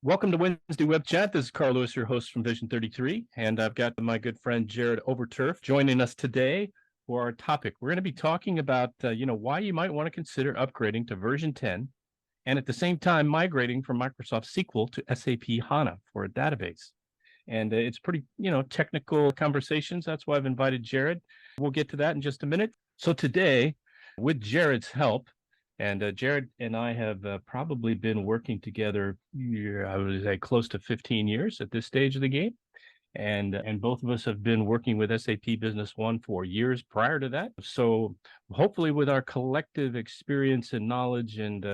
Welcome to Wednesday Web Chat. This is Carl Lewis, your host from Vision 33, and I've got my good friend Jared Overturf joining us today for our topic. We're going to be talking about, why you might want to consider upgrading to version 10 and at the same time migrating from Microsoft SQL to SAP HANA for a database. And it's pretty, technical conversations. That's why I've invited Jared. We'll get to that in just a minute. So today, with Jared's help, and Jared and I have probably been working together, I would say, close to 15 years at this stage of the game. And both of us have been working with SAP Business One for years prior to that. So hopefully with our collective experience and knowledge and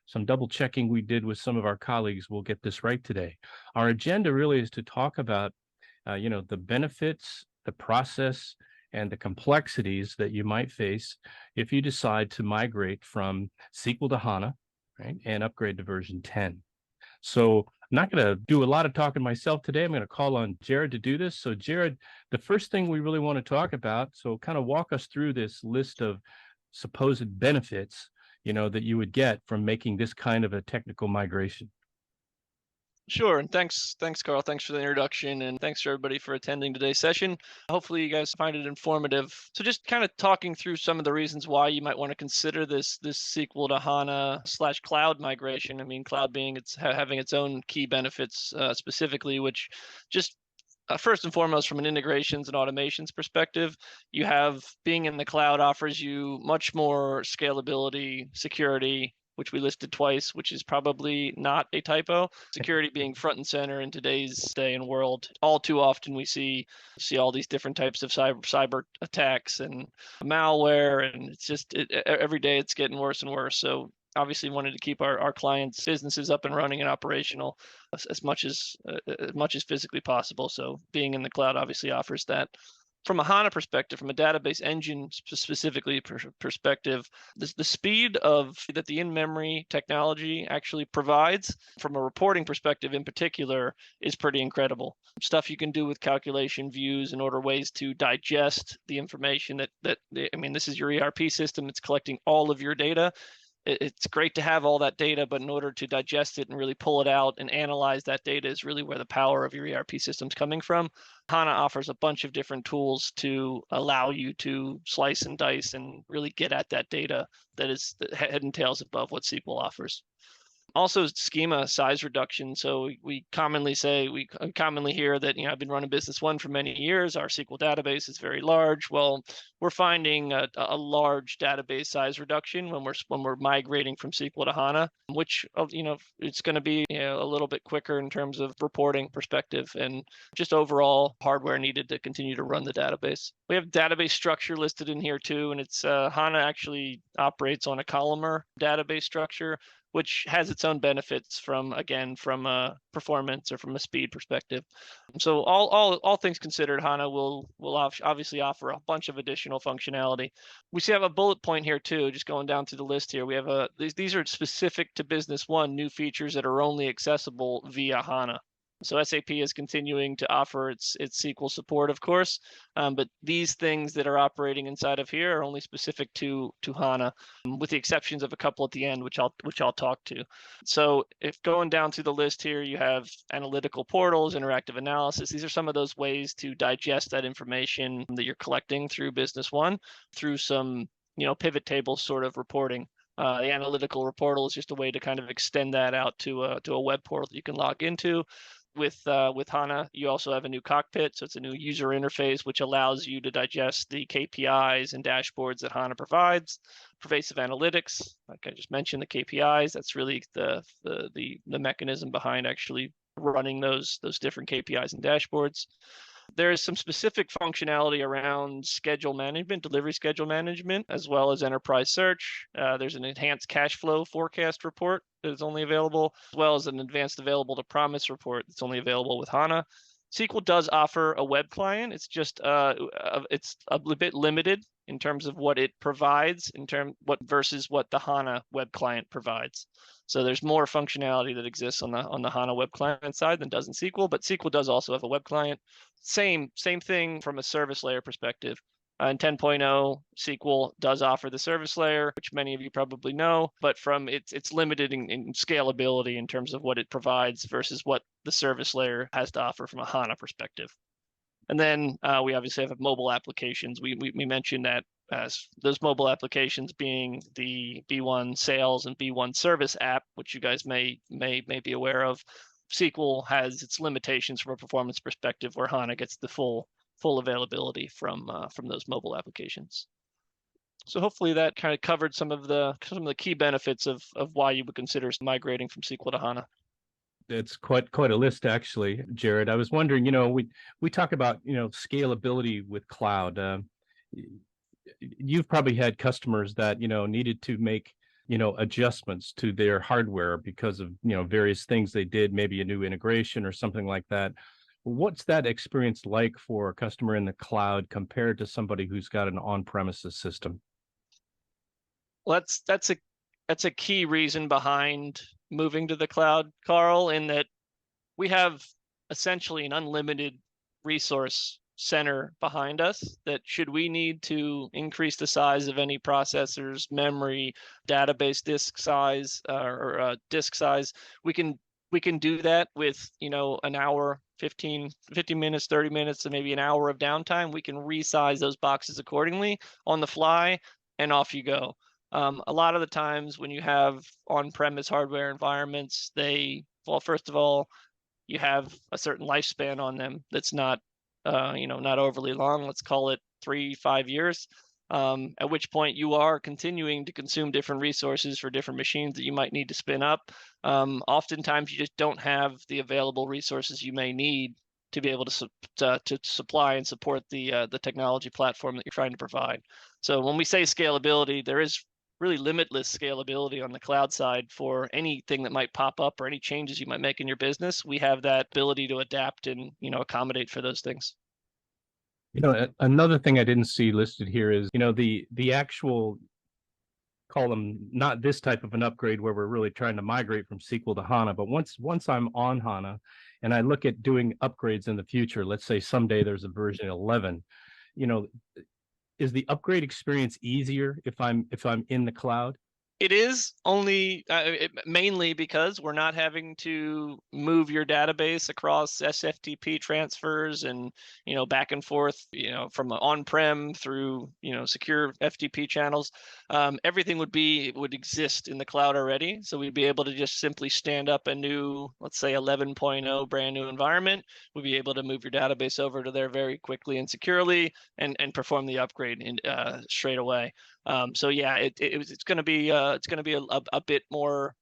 some double checking we did with some of our colleagues, we'll get this right today. Our agenda really is to talk about, the benefits, the process, and the complexities that you might face if you decide to migrate from SQL to HANA, right, and upgrade to version 10. So I'm not going to do a lot of talking myself today. I'm going to call on Jared to do this. So Jared, the first thing we really want to talk about, so kind of walk us through this list of supposed benefits, that you would get from making this kind of a technical migration. Sure, and thanks, Carl. Thanks for the introduction, and thanks for everybody for attending today's session. Hopefully, you guys find it informative. So, just kind of talking through some of the reasons why you might want to consider this SQL to HANA / cloud migration. I mean, cloud being having its own key benefits specifically, which just first and foremost, from an integrations and automations perspective, you have being in the cloud offers you much more scalability, security, which we listed twice, which is probably not a typo. Security being front and center in today's day and world. All too often we see all these different types of cyber attacks and malware, and it's just every day it's getting worse and worse. So obviously wanted to keep our clients' businesses up and running and operational as much as physically possible. So being in the cloud obviously offers that. From a HANA perspective, from a database engine specifically perspective, the speed that the in-memory technology actually provides, from a reporting perspective in particular, is pretty incredible. Stuff you can do with calculation views and order ways to digest the information this is your ERP system. It's collecting all of your data. It's great to have all that data, but in order to digest it and really pull it out and analyze that data is really where the power of your ERP system's coming from. HANA offers a bunch of different tools to allow you to slice and dice and really get at that data that is the head and tails above what SQL offers. Also, schema size reduction. So we commonly hear that, I've been running Business One for many years. Our SQL database is very large. Well, we're finding a large database size reduction when we're migrating from SQL to HANA, which, it's going to be a little bit quicker in terms of reporting perspective and just overall hardware needed to continue to run the database. We have database structure listed in here too, and it's HANA actually operates on a columnar database structure, which has its own benefits from a performance or from a speed perspective. So all things considered, HANA will obviously offer a bunch of additional functionality. We have a bullet point here too, just going down through the list here. We have these are specific to Business One, new features that are only accessible via HANA. So SAP is continuing to offer its SQL support, of course, but these things that are operating inside of here are only specific to HANA, with the exceptions of a couple at the end, which I'll talk to. So if going down through the list here, you have analytical portals, interactive analysis. These are some of those ways to digest that information that you're collecting through Business One through some pivot table sort of reporting. The analytical portal is just a way to kind of extend that out to a web portal that you can log into. With HANA, you also have a new cockpit, so it's a new user interface which allows you to digest the KPIs and dashboards that HANA provides. Pervasive analytics, like I just mentioned, the KPIs. That's really the mechanism behind actually running those different KPIs and dashboards. There is some specific functionality around schedule management, delivery schedule management, as well as enterprise search. There's an enhanced cash flow forecast report that is only available, as well as an advanced available to promise report that's only available with HANA. SQL does offer a web client. It's just it's a bit limited in terms of what it provides versus what the HANA web client provides. So there's more functionality that exists on the HANA web client side than does in SQL, but SQL does also have a web client. Same thing from a service layer perspective. In 10.0, SQL does offer the service layer, which many of you probably know, but it's limited in scalability in terms of what it provides versus what the service layer has to offer from a HANA perspective. And then we obviously have mobile applications. We mentioned that as those mobile applications being the V10 sales and V10 service app, which you guys may be aware of. SQL has its limitations from a performance perspective, where HANA gets the full availability from those mobile applications. So hopefully that kind of covered some of the key benefits of why you would consider migrating from SQL to HANA. It's quite a list, actually, Jared. I was wondering, we talk about, scalability with cloud. You've probably had customers that, needed to make, adjustments to their hardware because of, various things they did, maybe a new integration or something like that. What's that experience like for a customer in the cloud compared to somebody who's got an on-premises system? Well, that's a key reason behind moving to the cloud, Carl, in that we have essentially an unlimited resource center behind us that should we need to increase the size of any processors, memory, database disk size, or disk size, we can do that with, an hour, 15 minutes, 30 minutes, and maybe an hour of downtime. We can resize those boxes accordingly on the fly, and off you go. A lot of the times when you have on-premise hardware environments, first of all, you have a certain lifespan on them that's not overly long. Let's call it 3-5 years. At which point you are continuing to consume different resources for different machines that you might need to spin up. Oftentimes you just don't have the available resources you may need to be able to supply and support the technology platform that you're trying to provide. So when we say scalability, there is really limitless scalability on the cloud side for anything that might pop up or any changes you might make in your business. We have that ability to adapt and, accommodate for those things. Another thing I didn't see listed here is, the actual, call them, not this type of an upgrade where we're really trying to migrate from SQL to HANA, but once I'm on HANA and I look at doing upgrades in the future, let's say someday there's a version 11, is the upgrade experience easier if I'm in the cloud? It is only mainly because we're not having to move your database across SFTP transfers and, back and forth, from on-prem through, secure FTP channels. Everything would exist in the cloud already. So we'd be able to just simply stand up a new, let's say 11.0 brand new environment. We'd be able to move your database over to there very quickly and securely and perform the upgrade straight away. So yeah, it's going to be a bit more,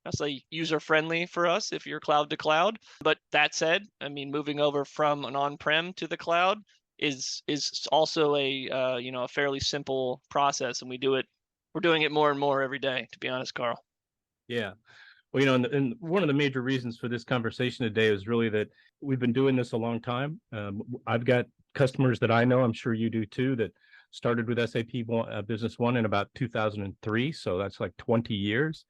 I'll say, user friendly for us if you're cloud to cloud. But that said, I mean, moving over from an on-prem to the cloud is also a fairly simple process, and we're doing it more and more every day, to be honest, Carl. Yeah. Well, and one of the major reasons for this conversation today is really that we've been doing this a long time. I've got customers that I know, I'm sure you do too, that started with SAP Business One in about 2003. So that's like 20 years.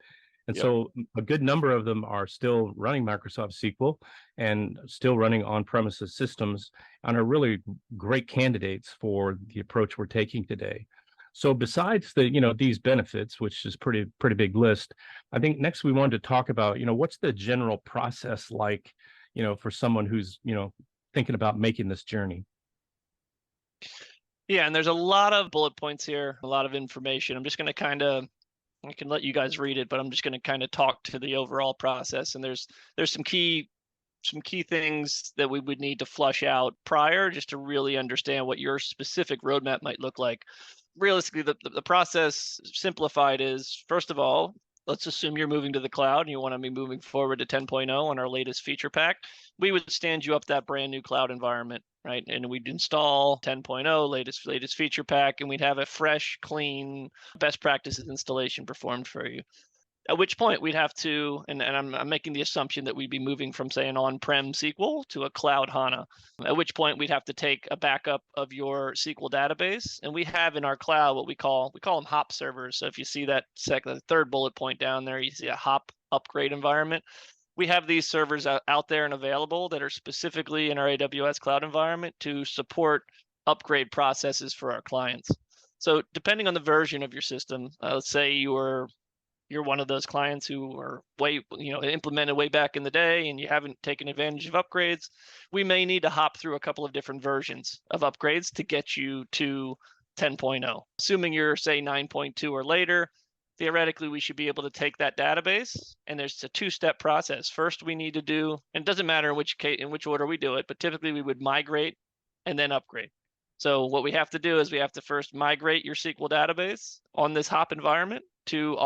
And Yep. So a good number of them are still running Microsoft SQL and still running on-premises systems and are really great candidates for the approach we're taking today. So besides these benefits, which is pretty big list, I think next we wanted to talk about, what's the general process like, for someone who's, thinking about making this journey. Yeah, and there's a lot of bullet points here, a lot of information. I'm just going to I can let you guys read it, but I'm just going to kind of talk to the overall process. And there's some key things that we would need to flush out prior, just to really understand what your specific roadmap might look like. Realistically, the process simplified is, first of all, let's assume you're moving to the cloud and you want to be moving forward to 10.0 on our latest feature pack. We would stand you up that brand new cloud environment, right? And we'd install 10.0 latest feature pack, and we'd have a fresh, clean, best practices installation performed for you. At which point we'd have to, and I'm making the assumption that we'd be moving from, say, an on-prem SQL to a cloud HANA, at which point we'd have to take a backup of your SQL database. And we have in our cloud what we call them hop servers. So if you see that the third bullet point down there, you see a hop upgrade environment. We have these servers out there and available that are specifically in our AWS cloud environment to support upgrade processes for our clients. So depending on the version of your system, let's say you're one of those clients who are implemented way back in the day and you haven't taken advantage of upgrades, we may need to hop through a couple of different versions of upgrades to get you to 10.0. Assuming you're, say, 9.2 or later, theoretically, we should be able to take that database, and there's a two-step process. First, we need to do, and it doesn't matter in which order we do it, but typically we would migrate and then upgrade. So what we have to do is we have to first migrate your SQL database on this hop environment to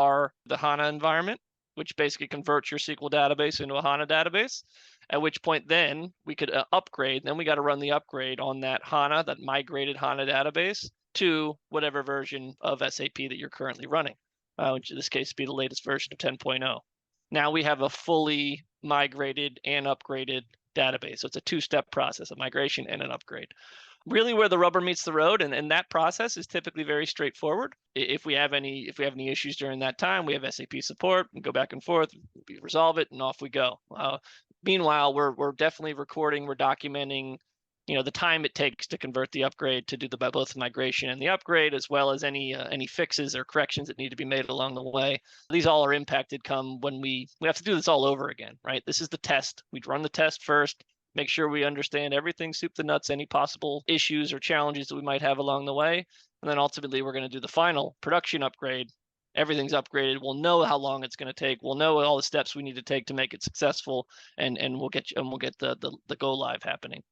the HANA environment, which basically converts your SQL database into a HANA database, at which point then we could upgrade. Then we got to run the upgrade on that migrated HANA database to whatever version of SAP that you're currently running, which in this case would be the latest version of 10.0. Now we have a fully migrated and upgraded database. So it's a two-step process, a migration and an upgrade. Really where the rubber meets the road, and that process is typically very straightforward. If we have any issues during that time, we have SAP support and go back and forth, we resolve it, and off we go. Meanwhile, we're definitely recording, we're documenting, the time it takes to convert the upgrade, to do both migration and the upgrade, as well as any fixes or corrections that need to be made along the way. These all are impacted come when we have to do this all over again, right? This is the test. We'd run the test first, make sure we understand everything, soup to nuts, any possible issues or challenges that we might have along the way. And then ultimately, we're going to do the final production upgrade. Everything's upgraded. We'll know how long it's going to take. We'll know all the steps we need to take to make it successful, and we'll get the go live happening.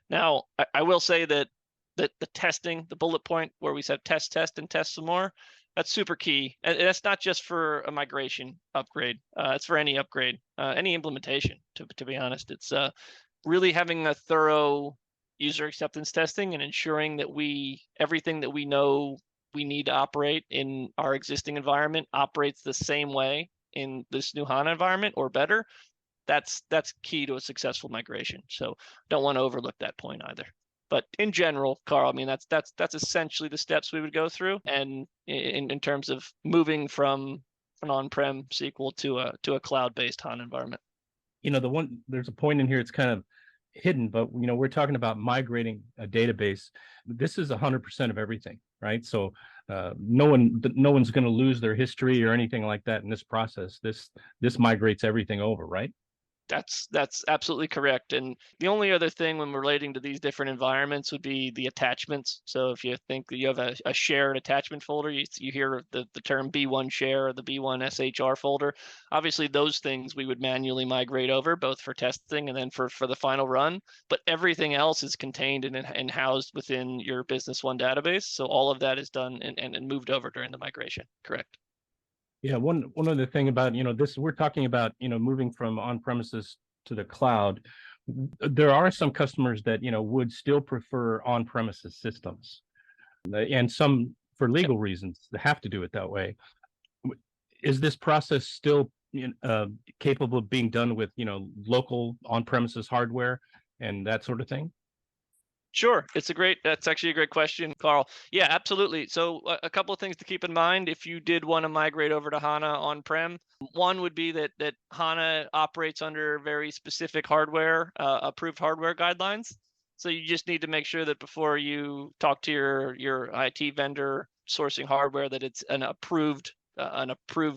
Now, I will say that the testing, the bullet point where we said test, and test some more, that's super key. And that's not just for a migration upgrade. It's for any upgrade, any implementation, to be honest. It's really having a thorough user acceptance testing and ensuring that everything that we know we need to operate in our existing environment operates the same way in this new HANA environment or better. That's key to a successful migration. So don't want to overlook that point either. But in general, Carl, I mean, that's essentially the steps we would go through, and in terms of moving from an on-prem SQL to a cloud-based HANA environment. There's a point in here, it's kind of hidden, but we're talking about migrating a database. This is 100% of everything, right? So no one's going to lose their history or anything like that in this process. This migrates everything over, right? That's absolutely correct. And the only other thing when relating to these different environments would be the attachments. So if you think that you have a shared attachment folder, you hear the term B1 share or the B1 SHR folder. Obviously, those things we would manually migrate over, both for testing and then for the final run. But everything else is contained and housed within your Business One database. So all of that is done and moved over during the migration. Correct. Yeah, one other thing about this, we're talking about moving from on-premises to the cloud. There are some customers that would still prefer on-premises systems, and some for legal reasons they have to do it that way. Is this process still capable of being done with local on-premises hardware and that sort of thing? Sure. That's actually a great question, Carl. Yeah, absolutely. So a couple of things to keep in mind if you did want to migrate over to HANA on-prem. One would be that HANA operates under very specific hardware, approved hardware guidelines. So you just need to make sure that before you talk to your IT vendor sourcing hardware, that it's an approved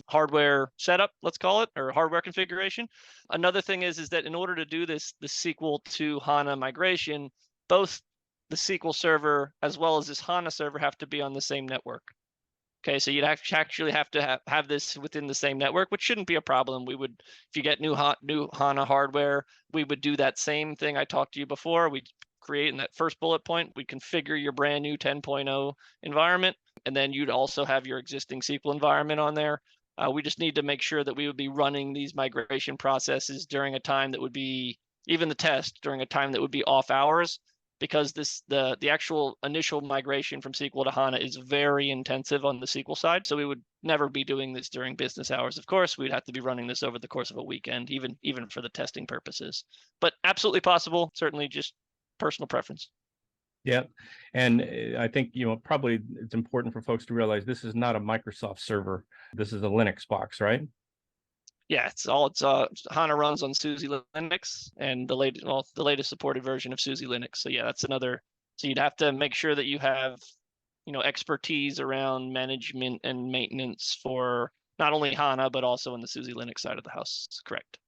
hardware setup, let's call it, or hardware configuration. Another thing is that in order to do the SQL to HANA migration, both the SQL server as well as this HANA server have to be on the same network. Okay, so you'd actually have to have this within the same network, which shouldn't be a problem. We would, if you get new HANA hardware, we would do that same thing I talked to you before. We'd create in that first bullet point, we configure your brand new 10.0 environment, and then you'd also have your existing SQL environment on there. We just need to make sure that we would be running these migration processes during a time that would be, even the test, during a time that would be off hours, because the actual initial migration from SQL to HANA is very intensive on the SQL side. So we would never be doing this during business hours. Of course, we'd have to be running this over the course of a weekend, even for the testing purposes. But absolutely possible, certainly just personal preference. Yeah. And I think, probably it's important for folks to realize this is not a Microsoft server. This is a Linux box, right? Yeah, it's HANA runs on SUSE Linux and the latest supported version of SUSE Linux. So yeah, that's another So you'd have to make sure that you have, expertise around management and maintenance for not only HANA, but also on the SUSE Linux side of the house. Correct.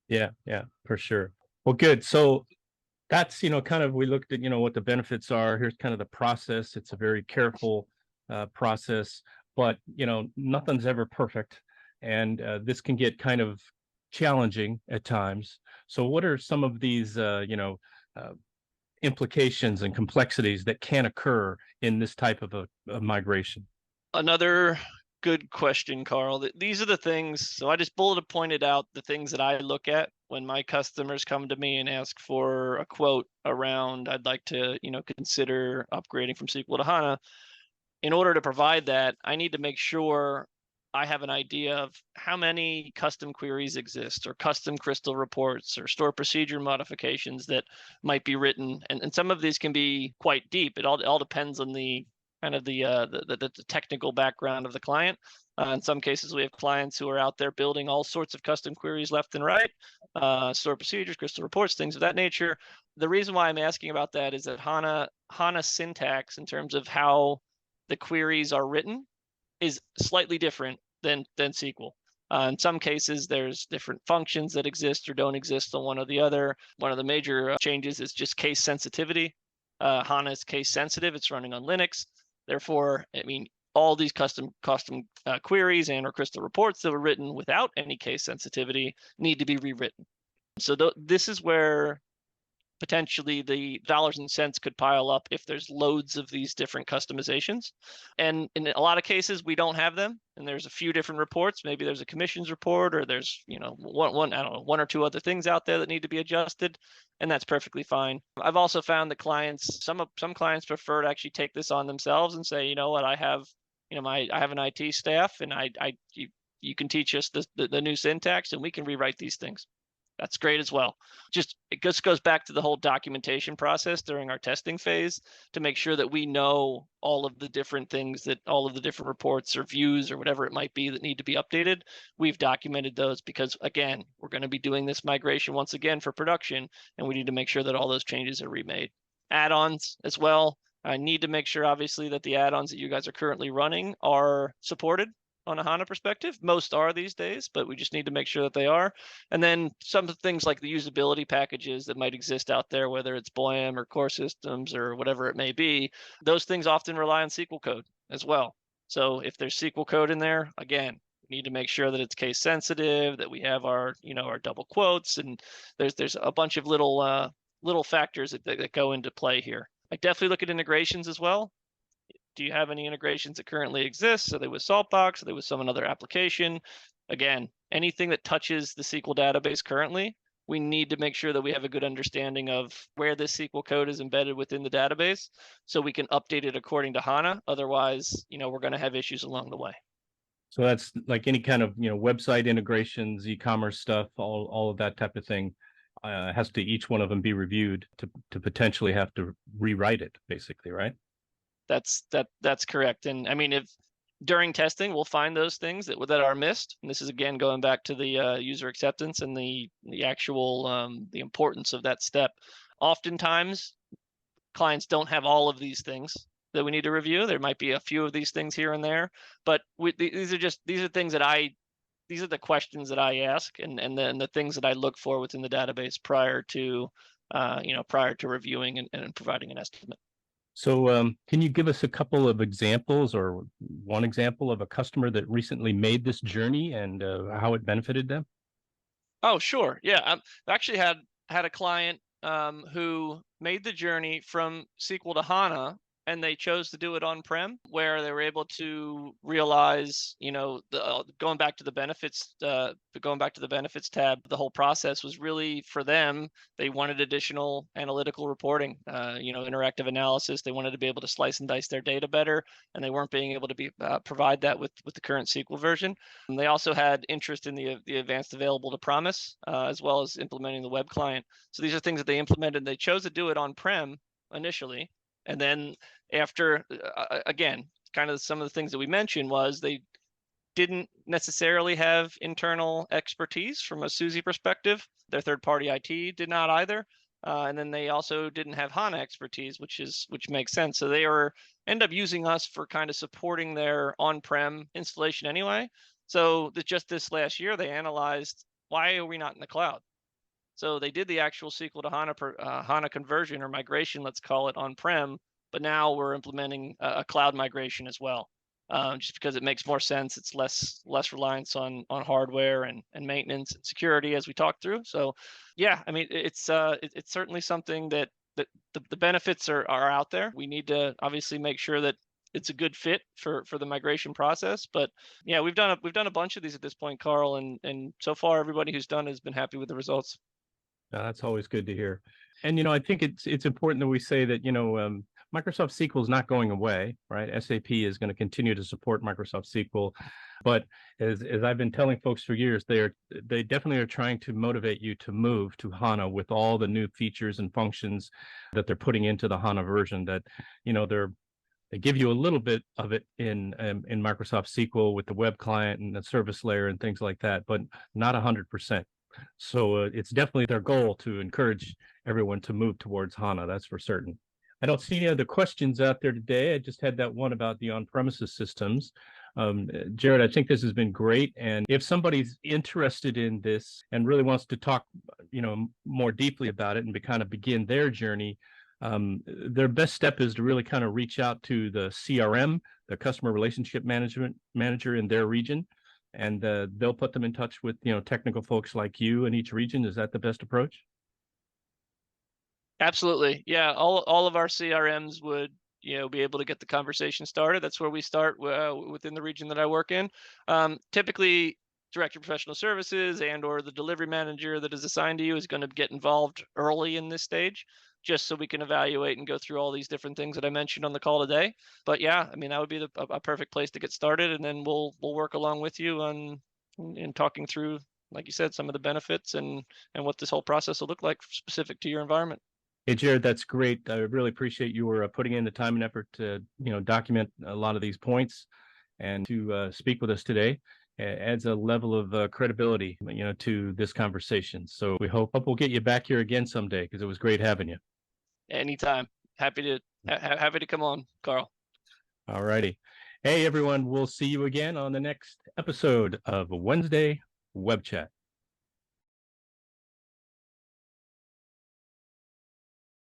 Yeah, yeah, for sure. Well, good. So that's, kind of, we looked at, what the benefits are. Here's kind of the process. It's a very careful process, but, nothing's ever perfect. And this can get kind of challenging at times. So what are some of these, implications and complexities that can occur in this type of a migration? Another good question, Carl. These are the things. So I just bullet pointed out the things that I look at when my customers come to me and ask for a quote around, I'd like to, consider upgrading from SQL to HANA. In order to provide that, I need to make sure I have an idea of how many custom queries exist, or custom crystal reports, or store procedure modifications that might be written. And some of these can be quite deep. It all depends on the kind of the technical background of the client. In some cases, we have clients who are out there building all sorts of custom queries left and right, store procedures, crystal reports, things of that nature. The reason why I'm asking about that is that HANA syntax, in terms of how the queries are written, is slightly different than SQL. In some cases, there's different functions that exist or don't exist on one or the other. One of the major changes is just case sensitivity. HANA is case sensitive. It's running on Linux. Therefore, all these custom queries and or crystal reports that were written without any case sensitivity need to be rewritten. So this is where potentially the dollars and cents could pile up if there's loads of these different customizations. And in a lot of cases, we don't have them. And there's a few different reports. Maybe there's a commissions report, or there's, one or two other things out there that need to be adjusted. And that's perfectly fine. I've also found that some clients prefer to actually take this on themselves and say, you know what, I have an IT staff, and you can teach us the new syntax, and we can rewrite these things. That's great as well. It just goes back to the whole documentation process during our testing phase to make sure that we know all of the different things, that all of the different reports or views or whatever it might be that need to be updated. We've documented those because, again, we're going to be doing this migration once again for production, and we need to make sure that all those changes are remade. Add-ons as well. I need to make sure, obviously, that the add-ons that you guys are currently running are supported on a HANA perspective. Most are these days, but we just need to make sure that they are. And then some of the things like the usability packages that might exist out there, whether it's BOEM or core systems or whatever it may be, those things often rely on SQL code as well. So if there's SQL code in there, again, we need to make sure that it's case sensitive, that we have our double quotes, and there's a bunch of little factors that go into play here. I definitely look at integrations as well. Do you have any integrations that currently exist? Are they with Saltbox? Are they with some other application? Again, anything that touches the SQL database currently, we need to make sure that we have a good understanding of where this SQL code is embedded within the database so we can update it according to HANA. Otherwise, we're going to have issues along the way. So that's like any kind of, website integrations, e-commerce stuff, all of that type of thing. Has to, each one of them, be reviewed to potentially have to rewrite it, basically, right? That's correct. And if during testing we'll find those things that are missed, and this is again going back to the user acceptance and the actual the importance of that step. Oftentimes, clients don't have all of these things that we need to review. There might be a few of these things here and there, but these are things that these are the questions that I ask, and the things that I look for within the database prior to reviewing and providing an estimate. So can you give us a couple of examples, or one example of a customer that recently made this journey and how it benefited them? Oh, sure. Yeah. I've actually had a client who made the journey from SQL to HANA, and they chose to do it on-prem, where they were able to realize, going back to the benefits tab, the whole process was really for them. They wanted additional analytical reporting, interactive analysis. They wanted to be able to slice and dice their data better, and they weren't being able to provide that with the current SQL version. And they also had interest in the advanced available to promise, as well as implementing the web client. So these are things that they implemented. They chose to do it on-prem initially. And then after, again, kind of some of the things that we mentioned was they didn't necessarily have internal expertise from a SUSE perspective. Their third-party IT did not either. And then they also didn't have HANA expertise, which makes sense. So they end up using us for kind of supporting their on-prem installation anyway. So just this last year, they analyzed, why are we not in the cloud? So they did the actual SQL to HANA conversion or migration, let's call it, on-prem, but now we're implementing a cloud migration as well, just because it makes more sense. It's less reliance on hardware and maintenance and security, as we talked through. So, yeah, I mean, it's certainly something that the benefits are out there. We need to obviously make sure that it's a good fit for the migration process. But yeah, we've done a bunch of these at this point, Carl, and so far everybody who's done has been happy with the results. That's always good to hear. And I think it's important that we say that Microsoft SQL is not going away, right? SAP is going to continue to support Microsoft SQL, but as I've been telling folks for years, they definitely are trying to motivate you to move to HANA with all the new features and functions that they're putting into the HANA version. That they give you a little bit of it in Microsoft SQL with the web client and the service layer and things like that, but not 100%. So it's definitely their goal to encourage everyone to move towards HANA. That's for certain. I don't see any other questions out there today. I just had that one about the on-premises systems. Jared, I think this has been great. And if somebody's interested in this and really wants to talk, more deeply about it and kind of begin their journey, their best step is to really kind of reach out to the CRM, the customer relationship management manager in their region, and they'll put them in touch with technical folks like you in each region. Is that the best approach? Absolutely. Yeah. All of our CRMs would, be able to get the conversation started. That's where we start within the region that I work in. Typically, director of professional services or the delivery manager that is assigned to you is going to get involved early in this stage, just so we can evaluate and go through all these different things that I mentioned on the call today. But yeah, I mean, that would be a perfect place to get started, and then we'll work along with you on in talking through, like you said, some of the benefits and what this whole process will look like specific to your environment. Hey, Jared, that's great. I really appreciate you were putting in the time and effort to document a lot of these points and to speak with us today. It adds a level of credibility to this conversation. So we hope we'll get you back here again someday, because it was great having you. Anytime. Happy to come on, Carl. All righty. Hey, everyone, we'll see you again on the next episode of Wednesday Web Chat.